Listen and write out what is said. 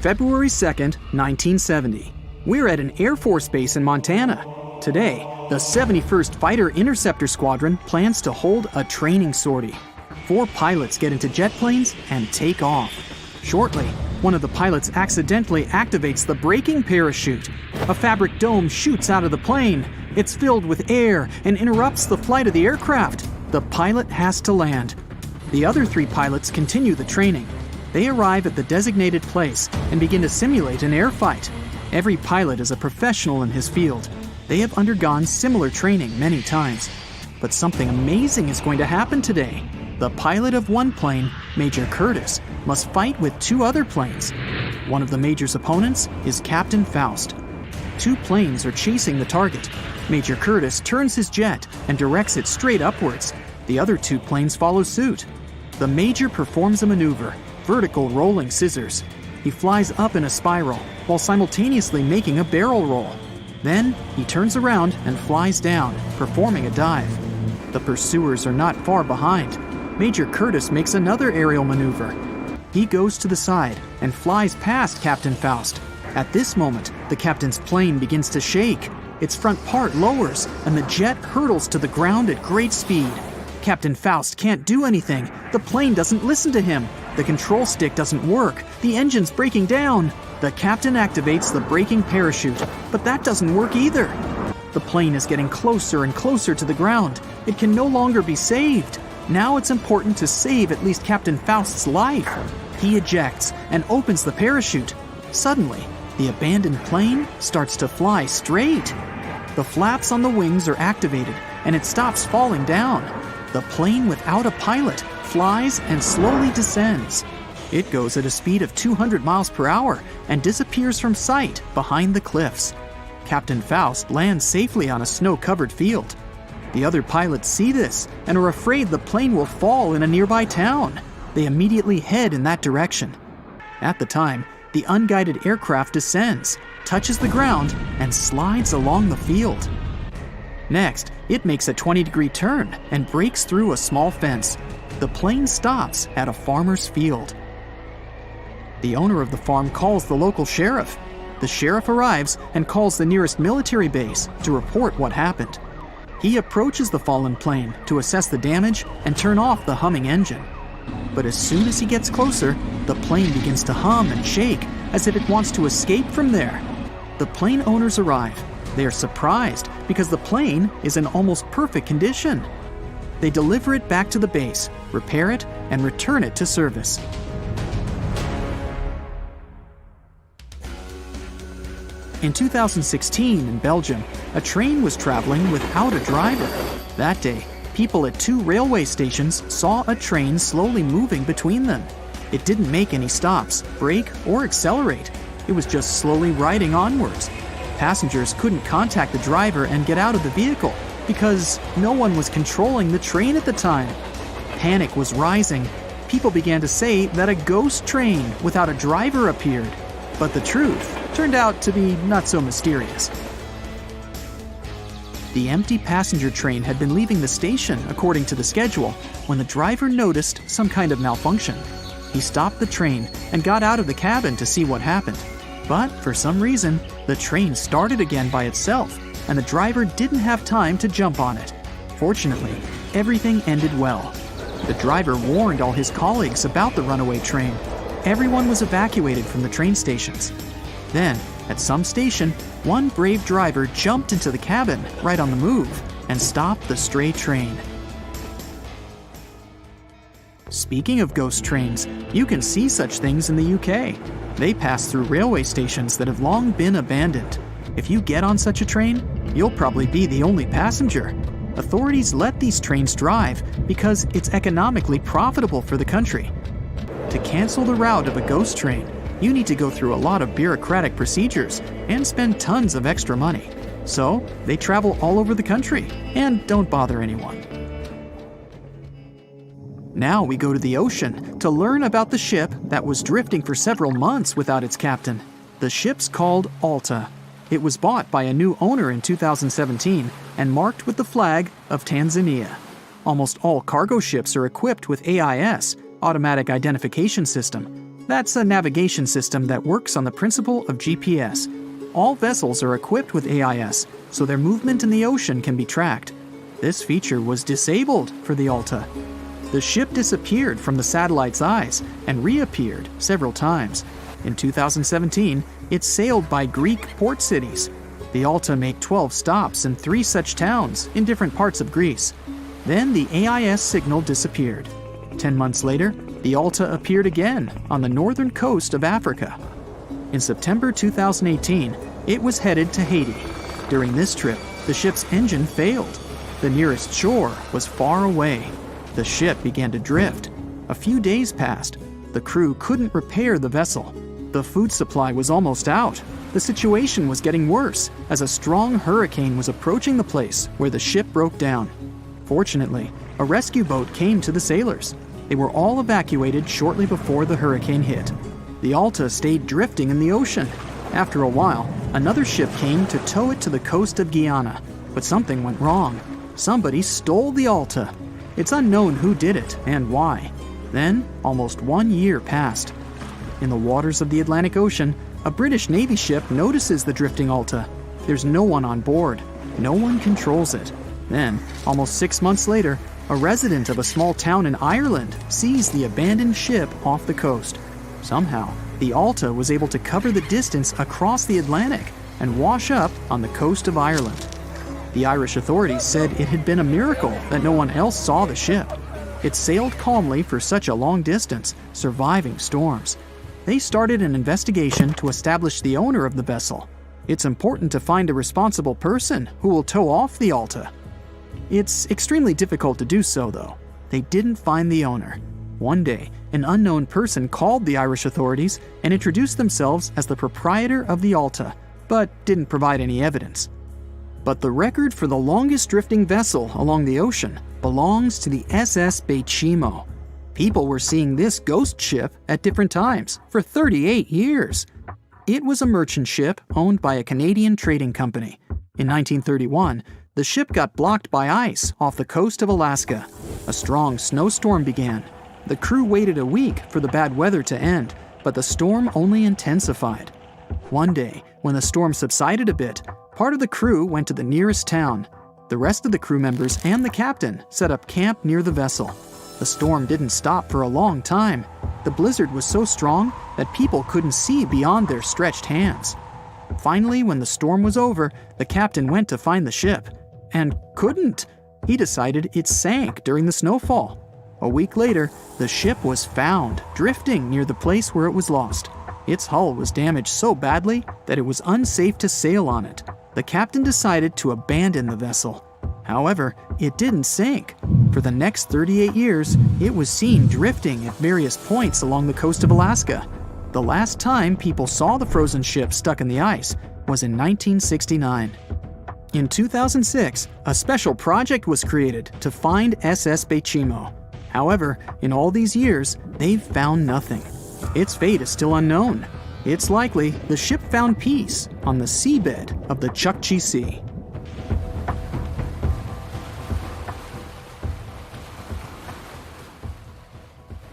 February 2nd, 1970. We're at an Air Force base in Montana. Today, the 71st Fighter Interceptor Squadron plans to hold a training sortie. 4 pilots get into jet planes and take off. Shortly, one of the pilots accidentally activates the braking parachute. A fabric dome shoots out of the plane. It's filled with air and interrupts the flight of the aircraft. The pilot has to land. The other 3 pilots continue the training. They arrive at the designated place and begin to simulate an air fight. Every pilot is a professional in his field. They have undergone similar training many times. But something amazing is going to happen today. The pilot of one plane, Major Curtis, must fight with 2 other planes. One of the Major's opponents is Captain Faust. 2 planes are chasing the target. Major Curtis turns his jet and directs it straight upwards. The other 2 planes follow suit. The Major performs a maneuver, vertical rolling scissors. He flies up in a spiral while simultaneously making a barrel roll. Then he turns around and flies down, performing a dive. The pursuers are not far behind. Major Curtis makes another aerial maneuver. He goes to the side and flies past Captain Faust. At this moment, the captain's plane begins to shake. Its front part lowers and the jet hurtles to the ground at great speed. Captain Faust can't do anything. The plane doesn't listen to him. The control stick doesn't work. The engine's breaking down. The captain activates the braking parachute, but that doesn't work either. The plane is getting closer and closer to the ground. It can no longer be saved. Now it's important to save at least Captain Faust's life. He ejects and opens the parachute. Suddenly, the abandoned plane starts to fly straight. The flaps on the wings are activated, and it stops falling down. The plane without a pilot flies and slowly descends. It goes at a speed of 200 miles per hour and disappears from sight behind the cliffs. Captain Faust lands safely on a snow-covered field. The other pilots see this and are afraid the plane will fall in a nearby town. They immediately head in that direction. At the time, the unguided aircraft descends, touches the ground, and slides along the field. Next, it makes a 20-degree turn and breaks through a small fence. The plane stops at a farmer's field. The owner of the farm calls the local sheriff. The sheriff arrives and calls the nearest military base to report what happened. He approaches the fallen plane to assess the damage and turn off the humming engine. But as soon as he gets closer, the plane begins to hum and shake as if it wants to escape from there. The plane owners arrive. They are surprised because the plane is in almost perfect condition. They deliver it back to the base, repair it, and return it to service. In 2016 in Belgium, a train was traveling without a driver. That day, people at 2 railway stations saw a train slowly moving between them. It didn't make any stops, brake, or accelerate. It was just slowly riding onwards. Passengers couldn't contact the driver and get out of the vehicle because no one was controlling the train at the time. Panic was rising. People began to say that a ghost train without a driver appeared. But the truth turned out to be not so mysterious. The empty passenger train had been leaving the station according to the schedule when the driver noticed some kind of malfunction. He stopped the train and got out of the cabin to see what happened. But for some reason, the train started again by itself, and the driver didn't have time to jump on it. Fortunately, everything ended well. The driver warned all his colleagues about the runaway train. Everyone was evacuated from the train stations. Then, at some station, one brave driver jumped into the cabin right on the move and stopped the stray train. Speaking of ghost trains, you can see such things in the UK. They pass through railway stations that have long been abandoned. If you get on such a train, you'll probably be the only passenger. Authorities let these trains drive because it's economically profitable for the country. To cancel the route of a ghost train, you need to go through a lot of bureaucratic procedures and spend tons of extra money. So, they travel all over the country and don't bother anyone. Now we go to the ocean to learn about the ship that was drifting for several months without its captain. The ship's called Alta. It was bought by a new owner in 2017 and marked with the flag of Tanzania. Almost all cargo ships are equipped with AIS, Automatic Identification System. That's a navigation system that works on the principle of GPS. All vessels are equipped with AIS, so their movement in the ocean can be tracked. This feature was disabled for the Alta. The ship disappeared from the satellite's eyes and reappeared several times. In 2017, it sailed by Greek port cities. The Alta made 12 stops in 3 such towns in different parts of Greece. Then the AIS signal disappeared. 10 months later, the Alta appeared again on the northern coast of Africa. In September 2018, it was headed to Haiti. During this trip, the ship's engine failed. The nearest shore was far away. The ship began to drift. A few days passed. The crew couldn't repair the vessel. The food supply was almost out. The situation was getting worse as a strong hurricane was approaching the place where the ship broke down. Fortunately, a rescue boat came to the sailors. They were all evacuated shortly before the hurricane hit. The Alta stayed drifting in the ocean. After a while, another ship came to tow it to the coast of Guyana, but something went wrong. Somebody stole the Alta. It's unknown who did it and why. Then, almost 1 year passed. In the waters of the Atlantic Ocean, a British Navy ship notices the drifting Alta. There's no one on board. No one controls it. Then, almost 6 months later, a resident of a small town in Ireland sees the abandoned ship off the coast. Somehow, the Alta was able to cover the distance across the Atlantic and wash up on the coast of Ireland. The Irish authorities said it had been a miracle that no one else saw the ship. It sailed calmly for such a long distance, surviving storms. They started an investigation to establish the owner of the vessel. It's important to find a responsible person who will tow off the Alta. It's extremely difficult to do so, though. They didn't find the owner. One day, an unknown person called the Irish authorities and introduced themselves as the proprietor of the Alta, but didn't provide any evidence. But the record for the longest drifting vessel along the ocean belongs to the SS Bechimo. People were seeing this ghost ship at different times for 38 years. It was a merchant ship owned by a Canadian trading company. In 1931, the ship got blocked by ice off the coast of Alaska. A strong snowstorm began. The crew waited a week for the bad weather to end, but the storm only intensified. One day, when the storm subsided a bit, part of the crew went to the nearest town. The rest of the crew members and the captain set up camp near the vessel. The storm didn't stop for a long time. The blizzard was so strong that people couldn't see beyond their stretched hands. Finally, when the storm was over, the captain went to find the ship. And couldn't. He decided it sank during the snowfall. A week later, the ship was found, drifting near the place where it was lost. Its hull was damaged so badly that it was unsafe to sail on it. The captain decided to abandon the vessel. However, it didn't sink. For the next 38 years, it was seen drifting at various points along the coast of Alaska. The last time people saw the frozen ship stuck in the ice was in 1969. In 2006, a special project was created to find SS Bechimo. However, in all these years, they've found nothing. Its fate is still unknown. It's likely the ship found peace on the seabed of the Chukchi Sea.